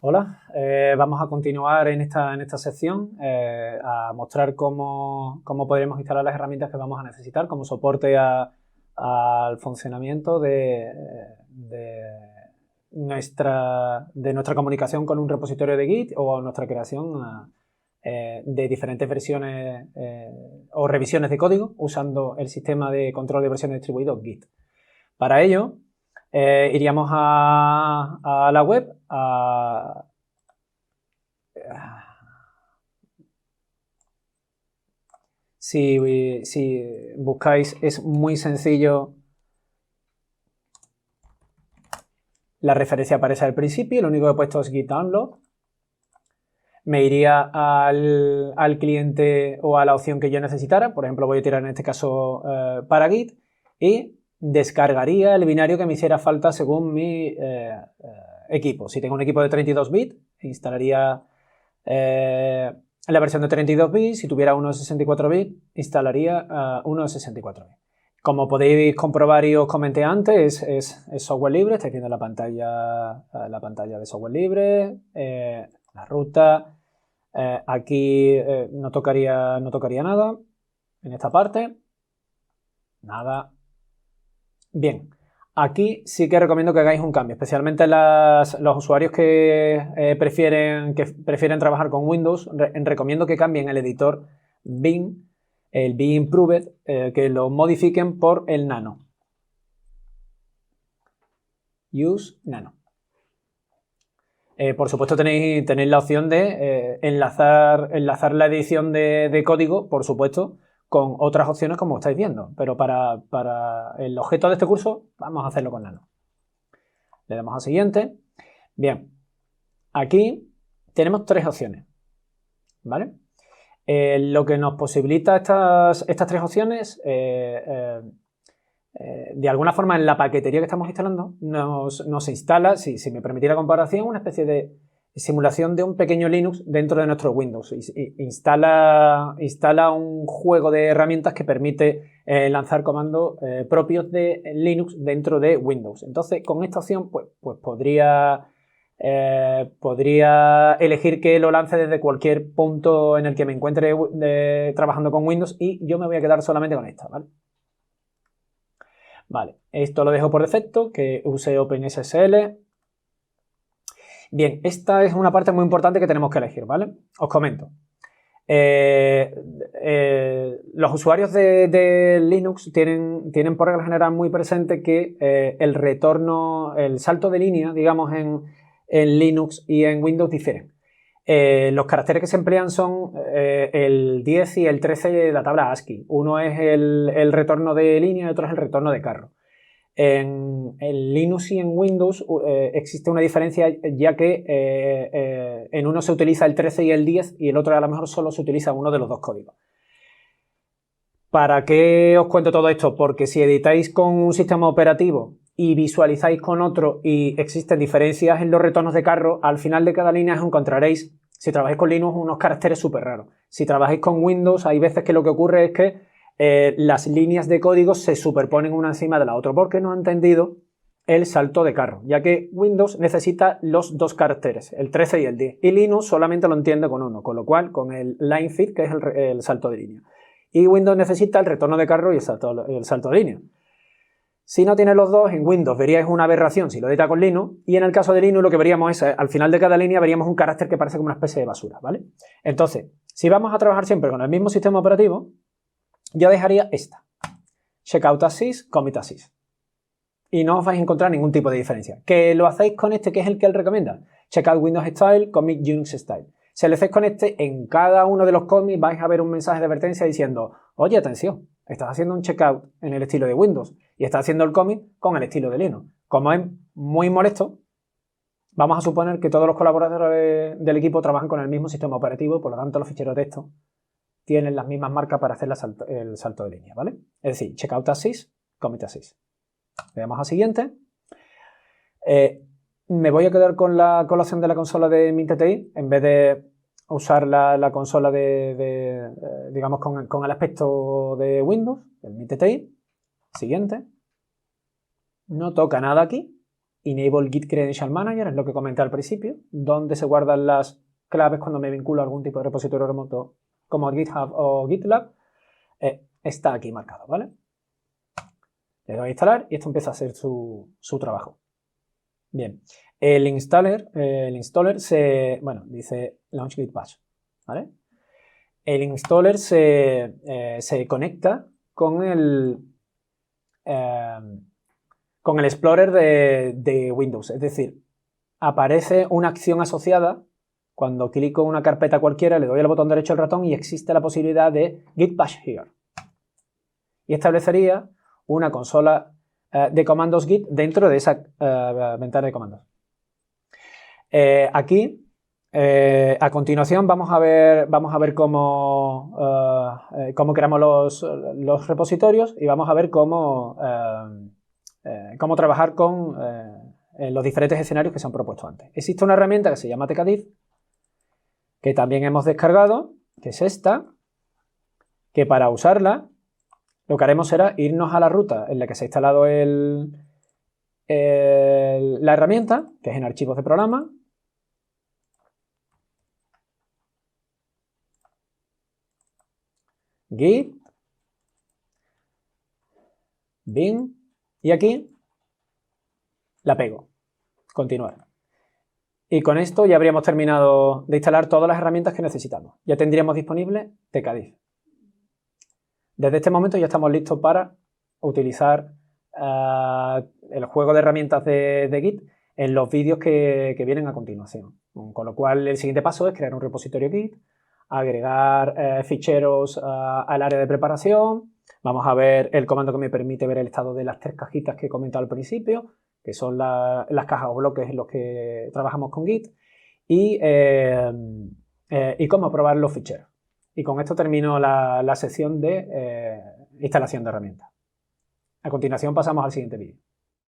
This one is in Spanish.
Hola, vamos a continuar en esta sección a mostrar cómo podremos instalar las herramientas que vamos a necesitar como soporte al funcionamiento de nuestra comunicación con un repositorio de Git o nuestra creación de diferentes versiones o revisiones de código usando el sistema de control de versiones distribuido Git. Para ello, iríamos a la web, si buscáis, es muy sencillo. La referencia aparece al principio, lo único que he puesto es git download. Me iría al cliente o a la opción que yo necesitara. Por ejemplo, voy a tirar en este caso para Git y descargaría el binario que me hiciera falta según mi equipo. Si tengo un equipo de 32 bits, instalaría la versión de 32 bits. Si tuviera uno de 64 bits, instalaría uno de 64 bits. Como podéis comprobar y os comenté antes, es software libre. Estáis viendo la pantalla de software libre, la ruta. Aquí no tocaría nada en esta parte. Nada. Bien. Aquí sí que recomiendo que hagáis un cambio, especialmente los usuarios que prefieren trabajar con Windows. Recomiendo que cambien el editor Vim, el Vim Improved, que lo modifiquen por el Nano. Use Nano. Por supuesto tenéis la opción de enlazar la edición de código, por supuesto, con otras opciones como estáis viendo, pero para el objeto de este curso vamos a hacerlo con Nano. Le damos a siguiente. Bien, aquí tenemos tres opciones, ¿vale? Lo que nos posibilita estas tres opciones, de alguna forma en la paquetería que estamos instalando, nos instala, si me permitiera la comparación, una especie de simulación de un pequeño Linux dentro de nuestro Windows. Instala un juego de herramientas que permite lanzar comandos propios de Linux dentro de Windows. Entonces, con esta opción, pues podría elegir que lo lance desde cualquier punto en el que me encuentre trabajando con Windows y yo me voy a quedar solamente con esta, ¿vale? Vale, esto lo dejo por defecto, que use OpenSSL. Bien, esta es una parte muy importante que tenemos que elegir, ¿vale? Os comento. Los usuarios de Linux tienen por regla general muy presente que el salto de línea, digamos, en Linux y en Windows difieren. Los caracteres que se emplean son el 10 y el 13 de la tabla ASCII. Uno es el retorno de línea y otro es el retorno de carro. En Linux y en Windows existe una diferencia, ya que en uno se utiliza el 13 y el 10 y el otro a lo mejor solo se utiliza uno de los dos códigos. ¿Para qué os cuento todo esto? Porque si editáis con un sistema operativo y visualizáis con otro y existen diferencias en los retornos de carro, al final de cada línea os encontraréis, si trabajáis con Linux, unos caracteres súper raros. Si trabajáis con Windows, hay veces que lo que ocurre es que las líneas de código se superponen una encima de la otra porque no ha entendido el salto de carro, ya que Windows necesita los dos caracteres, el 13 y el 10, y Linux solamente lo entiende con uno, con lo cual con el line fit, que es el salto de línea, y Windows necesita el retorno de carro y el salto de línea. Si no tiene los dos, en Windows veríais una aberración si lo edita con Linux, y en el caso de Linux lo que veríamos es, al final de cada línea veríamos un carácter que parece como una especie de basura, ¿vale? Entonces, si vamos a trabajar siempre con el mismo sistema operativo, yo dejaría esta, checkout as sys, commit as sys, y no os vais a encontrar ningún tipo de diferencia. Que lo hacéis con este, que es el que él recomienda, checkout Windows Style, commit Unix Style. Si lo hacéis con este, en cada uno de los commits vais a ver un mensaje de advertencia diciendo, oye, atención, estás haciendo un checkout en el estilo de Windows y estás haciendo el commit con el estilo de Linux. Como es muy molesto, vamos a suponer que todos los colaboradores del equipo trabajan con el mismo sistema operativo y por lo tanto los ficheros de texto tienen las mismas marcas para hacer el salto de línea, ¿vale? Es decir, checkout as sys, commit as sys. Le damos a siguiente. Me voy a quedar con la opción de la consola de MinTTI en vez de usar la consola digamos, con el aspecto de Windows, el MinTTI. Siguiente. No toca nada aquí Enable Git Credential Manager, es lo que comenté al principio, donde se guardan las claves cuando me vinculo a algún tipo de repositorio remoto como GitHub o GitLab. Está aquí marcado, ¿vale? Le doy a instalar y esto empieza a hacer su trabajo. Bien, el installer se, bueno, dice launch git bash, ¿vale? El installer se conecta con el Explorer de Windows, es decir, aparece una acción asociada cuando clico en una carpeta cualquiera, le doy al botón derecho del ratón y existe la posibilidad de git bash here. Y establecería una consola de comandos Git dentro de esa ventana de comandos. Aquí, a continuación, vamos a ver cómo creamos los repositorios y vamos a ver cómo trabajar con los diferentes escenarios que se han propuesto antes. Existe una herramienta que se llama tcadiff, que también hemos descargado, que es esta, que para usarla lo que haremos será irnos a la ruta en la que se ha instalado la herramienta, que es en archivos de programa. Git, bin, y aquí la pego. Continuar. Y con esto ya habríamos terminado de instalar todas las herramientas que necesitamos. Ya tendríamos disponible tcadiff. Desde este momento ya estamos listos para utilizar el juego de herramientas de Git en los vídeos que vienen a continuación. Con lo cual el siguiente paso es crear un repositorio Git, agregar ficheros al área de preparación. Vamos a ver el comando que me permite ver el estado de las 3 cajitas que he comentado al principio, que son las cajas o bloques en los que trabajamos con Git, y cómo probar los ficheros. Y con esto termino la sección de instalación de herramientas. A continuación pasamos al siguiente vídeo.